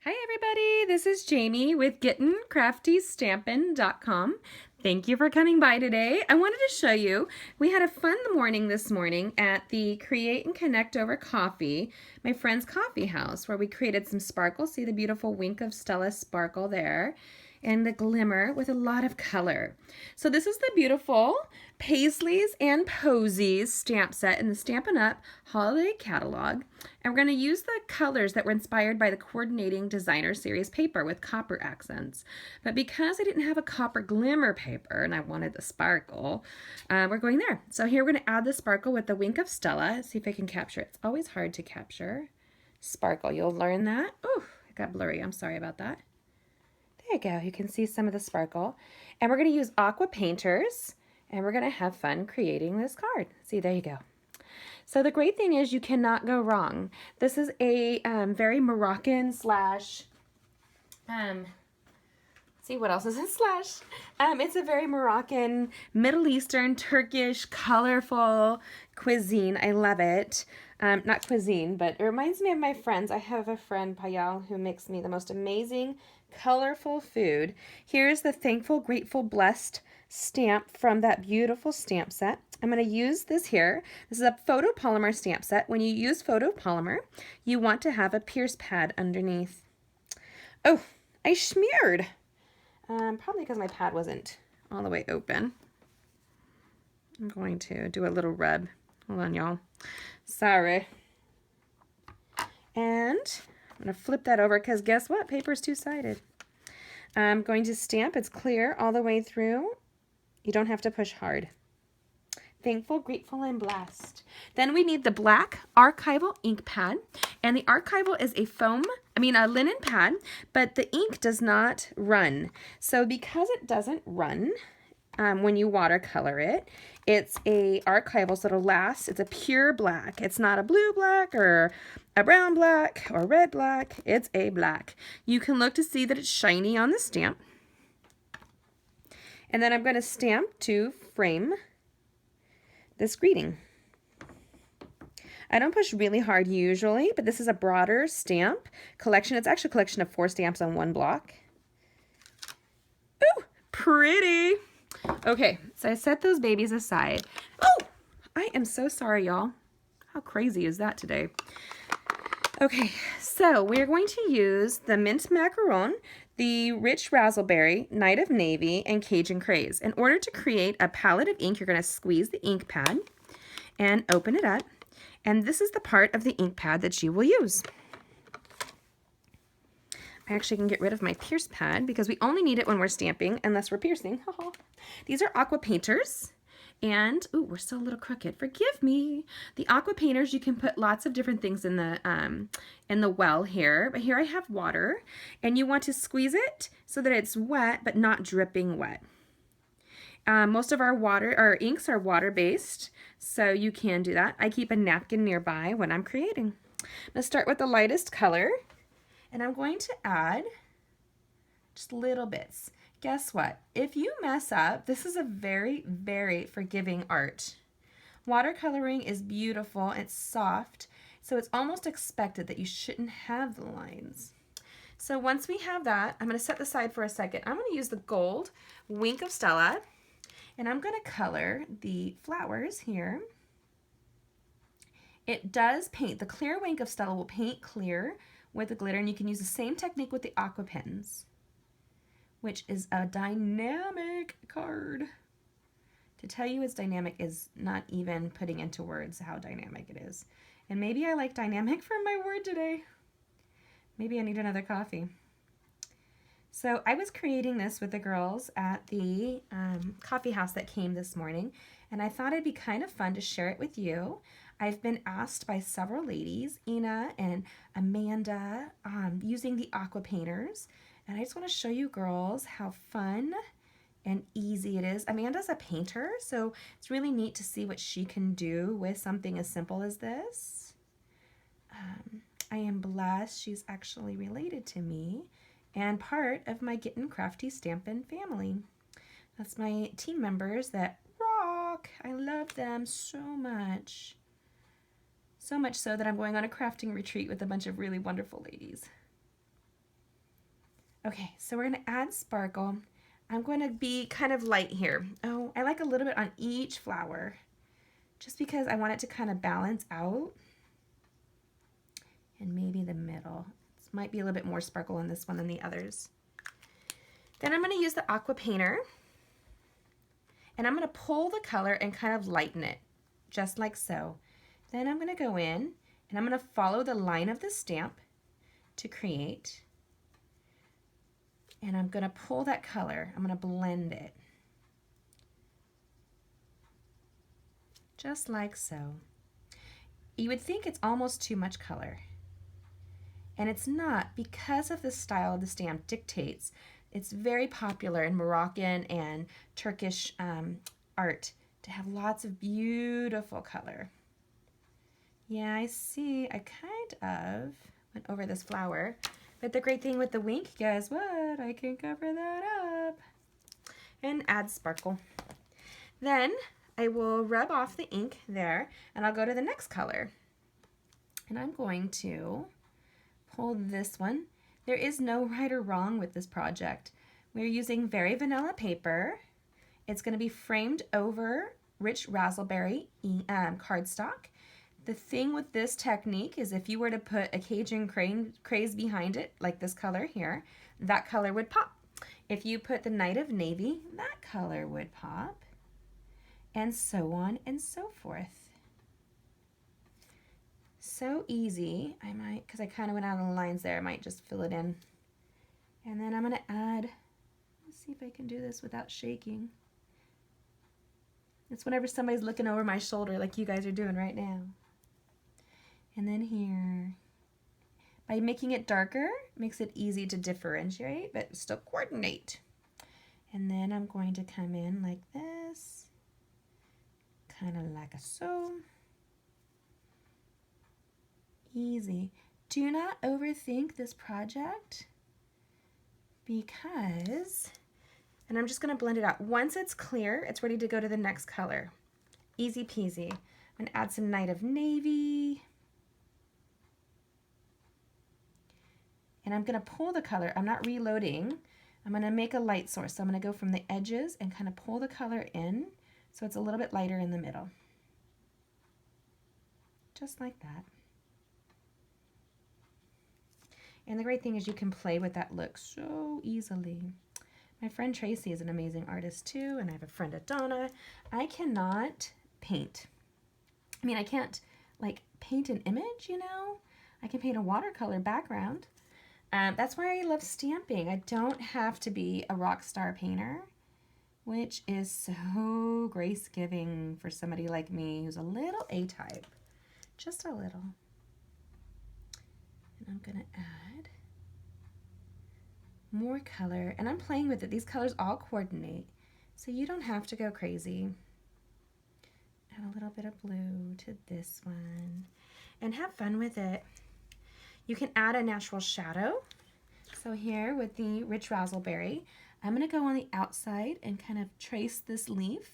Hi everybody, this is Jamie with GettinCraftyStampin.com. Thank you for coming by today. I wanted to show you, we had a fun morning this morning at the Create and Connect Over Coffee, my friend's coffee house, where we created some sparkle. See the beautiful wink of Stella sparkle there, and the glimmer with a lot of color. So this is the beautiful Paisleys and Posies stamp set in the Stampin' Up! Holiday Catalog. And we're going to use the colors that were inspired by the Coordinating Designer Series paper with copper accents. But because I didn't have a copper glimmer paper and I wanted the sparkle, we're going there. So here we're going to add the sparkle with the wink of Stella. See if I can capture it. It's always hard to capture sparkle. You'll learn that. Oh, it got blurry. I'm sorry about that. There you go. You can see some of the sparkle. And we're going to use aqua painters, and we're going to have fun creating this card. See, there you go. So the great thing is you cannot go wrong. This is a very Moroccan slash, see what else is in slash? It's a very Moroccan, Middle Eastern, Turkish, colorful cuisine. I love it. Not cuisine, but it reminds me of my friends. I have a friend, Payal, who makes me the most amazing, colorful food. Here's the Thankful, Grateful, Blessed stamp from that beautiful stamp set. I'm going to use this here. This is a photopolymer stamp set. When you use photopolymer, you want to have a pierce pad underneath. Oh, I smeared. Probably because my pad wasn't all the way open. I'm going to do a little rub. Hold on, y'all. Sorry. And I'm going to flip that over because guess what? Paper's two-sided. I'm going to stamp. It's clear all the way through. You don't have to push hard. Thankful, Grateful, and Blessed. Then we need the black archival ink pad. And the archival is a linen pad, but the ink does not run. So because it doesn't run when you watercolor it, it's a archival, so it'll last. It's a pure black. It's not a blue black or a brown black or red black. It's a black. You can look to see that it's shiny on the stamp. And then I'm going to stamp to frame this greeting. I don't push really hard usually, but this is a broader stamp collection. It's actually a collection of 4 stamps on one block. Ooh, pretty. Okay, so I set those babies aside. Oh, I am so sorry, y'all. How crazy is that today? Okay, so we're going to use the mint macaron, the rich razzleberry, night of navy, and Cajun craze. In order to create a palette of ink, you're going to squeeze the ink pad and open it up. And this is the part of the ink pad that you will use. I actually can get rid of my pierce pad because we only need it when we're stamping unless we're piercing. These are aqua painters. And, ooh, we're still a little crooked. Forgive me. The aqua painters, you can put lots of different things in the well here. But here I have water. And you want to squeeze it so that it's wet but not dripping wet. Most of our inks are water-based, so you can do that. I keep a napkin nearby when I'm creating. I'm going to start with the lightest color. And I'm going to add just little bits. Guess what? If you mess up, this is a very, very forgiving art. Watercoloring is beautiful, it's soft, so it's almost expected that you shouldn't have the lines. So once we have that, I'm going to set this aside for a second. I'm going to use the gold Wink of Stella, and I'm going to color the flowers here. It does paint. The clear Wink of Stella will paint clear with the glitter, and you can use the same technique with the aqua pens, which is a dynamic card. To tell you it's dynamic is not even putting into words how dynamic it is. And maybe I like dynamic for my word today. Maybe I need another coffee. So I was creating this with the girls at the coffee house that came this morning, and I thought it'd be kind of fun to share it with you. I've been asked by several ladies, Ina and Amanda, using the aqua painters. And I just want to show you girls how fun and easy it is. Amanda's a painter, so it's really neat to see what she can do with something as simple as this. I am blessed she's actually related to me and part of my Gettin' Crafty Stampin' family. That's my team members that rock. I love them so much. So much so that I'm going on a crafting retreat with a bunch of really wonderful ladies. Okay, so we're gonna add sparkle. I'm going to be kind of light here. Oh, I like a little bit on each flower, just because I want it to kind of balance out. And maybe the middle. This might be a little bit more sparkle in this one than the others. Then I'm going to use the aqua painter, and I'm going to pull the color and kind of lighten it, just like so. Then I'm going to go in, and I'm going to follow the line of the stamp to create. And I'm going to pull that color. I'm going to blend it. Just like so. You would think it's almost too much color. And it's not, because of the style the stamp dictates. It's very popular in Moroccan and Turkish art to have lots of beautiful color. Yeah, I see. I kind of went over this flower. But the great thing with the wink, guess what? I can cover that up and add sparkle. Then I will rub off the ink there, and I'll go to the next color. And I'm going to pull this one. There is no right or wrong with this project. We're using very vanilla paper. It's going to be framed over rich raspberry cardstock. The thing with this technique is if you were to put a Cajun craze behind it, like this color here, that color would pop. If you put the Night of Navy, that color would pop, and so on and so forth. So easy. I might, because I kind of went out on the lines there, I might just fill it in. And then I'm going to add, let's see if I can do this without shaking. It's whenever somebody's looking over my shoulder like you guys are doing right now. And then here, by making it darker, makes it easy to differentiate, but still coordinate. And then I'm going to come in like this, kind of like a so. Easy. Do not overthink this project, because, and I'm just going to blend it out. Once it's clear, it's ready to go to the next color. Easy peasy. I'm going to add some Night of Navy. And I'm going to pull the color. I'm not reloading. I'm going to make a light source. So I'm going to go from the edges and kind of pull the color in so it's a little bit lighter in the middle. Just like that. And the great thing is you can play with that look so easily. My friend Tracy is an amazing artist too, and I have a friend Adonna. I cannot paint. I mean, I can't like paint an image, you know? I can paint a watercolor background. That's why I love stamping. I don't have to be a rock star painter, which is so grace-giving for somebody like me who's a little A-type. Just a little. And I'm going to add more color. And I'm playing with it. These colors all coordinate, so you don't have to go crazy. Add a little bit of blue to this one. And have fun with it. You can add a natural shadow. So here with the rich raspberry, I'm going to go on the outside and kind of trace this leaf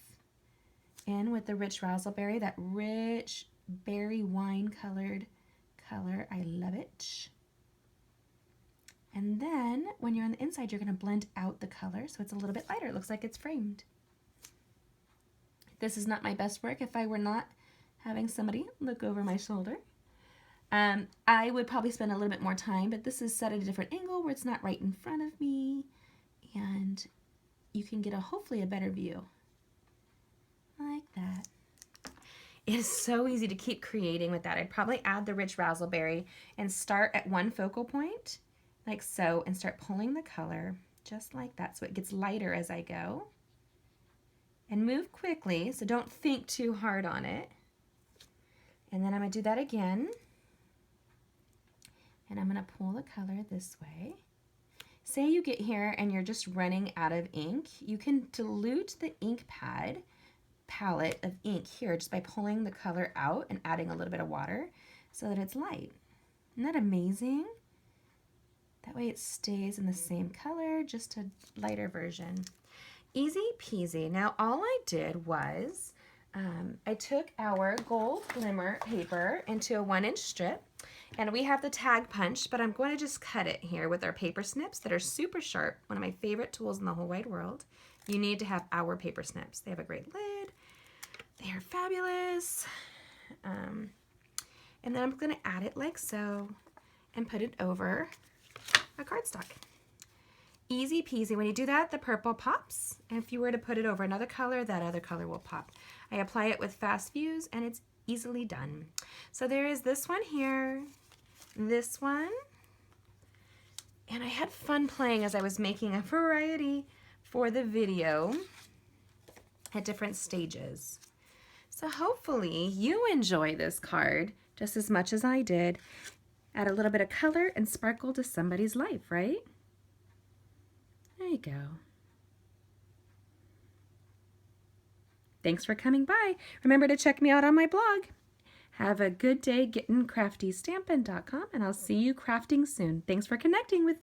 in with the rich raspberry, that rich berry wine colored color. I love it. And then when you're on the inside, you're going to blend out the color so it's a little bit lighter. It looks like it's framed. This is not my best work if I were not having somebody look over my shoulder. I would probably spend a little bit more time, but this is set at a different angle where it's not right in front of me, and you can get hopefully a better view. Like that. It is so easy to keep creating with that. I'd probably add the rich raspberry and start at one focal point, like so, and start pulling the color just like that so it gets lighter as I go. And move quickly, so don't think too hard on it. And then I'm going to do that again. And I'm going to pull the color this way. Say you get here and you're just running out of ink. You can dilute the ink palette of ink here just by pulling the color out and adding a little bit of water so that it's light. Isn't that amazing? That way it stays in the same color, just a lighter version. Easy peasy. Now all I did was I took our gold glimmer paper into a 1-inch strip, and we have the tag punch, but I'm going to just cut it here with our paper snips that are super sharp, one of my favorite tools in the whole wide world. You need to have our paper snips. They have a great lid. They are fabulous. And then I'm going to add it like so and put it over a cardstock. Easy peasy. When you do that, the purple pops. And if you were to put it over another color, that other color will pop. I apply it with fast fuse and it's easily done. So there is this one here, this one, and I had fun playing as I was making a variety for the video at different stages. So hopefully you enjoy this card just as much as I did. Add a little bit of color and sparkle to somebody's life, right? There you go. Thanks for coming by. Remember to check me out on my blog. Have a good day getting craftystampin.com, and I'll see you crafting soon. Thanks for connecting with me.